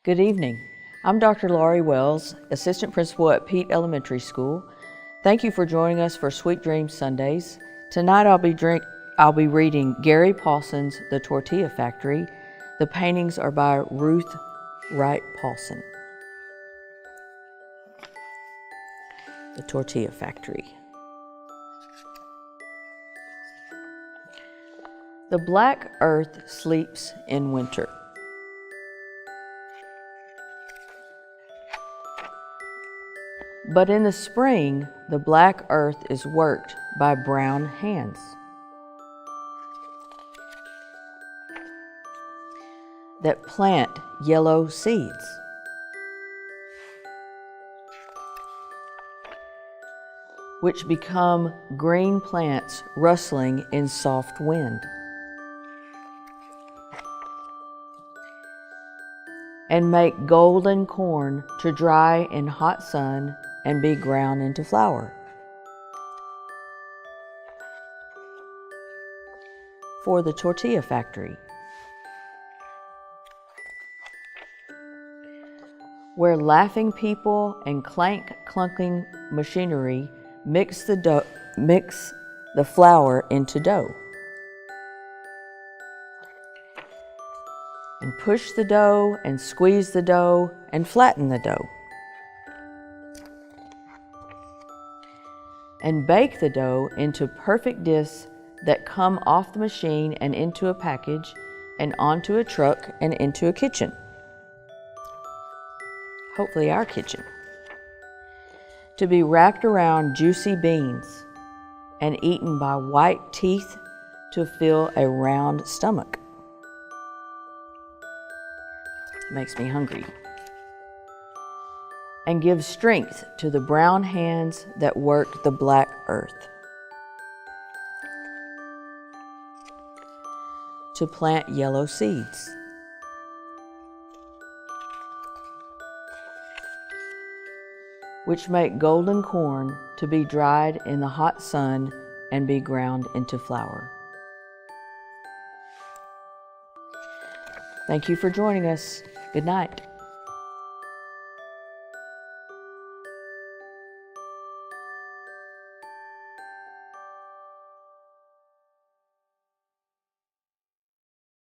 Good evening. I'm Dr. Laurie Wells, Assistant Principal at Pete Elementary School. Thank you for joining us for Sweet Dreams Sundays. Tonight I'll be reading Gary Paulson's The Tortilla Factory. The paintings are by Ruth Wright Paulson. The Tortilla Factory. The black earth sleeps in winter. But in the spring, the black earth is worked by brown hands. That plant yellow seeds. Which become green plants rustling in soft wind. And make golden corn to dry in hot sun and be ground into flour. For the Tortilla Factory, where laughing people and clanking machinery mix the flour into dough. And push the dough and squeeze the dough and flatten the dough. And bake the dough into perfect discs that come off the machine and into a package and onto a truck and into a kitchen. Hopefully our kitchen. To be wrapped around juicy beans and eaten by white teeth to fill a round stomach. It makes me hungry. And give strength to the brown hands that work the black earth. To plant yellow seeds. Which make golden corn to be dried in the hot sun and be ground into flour. Thank you for joining us. Good night.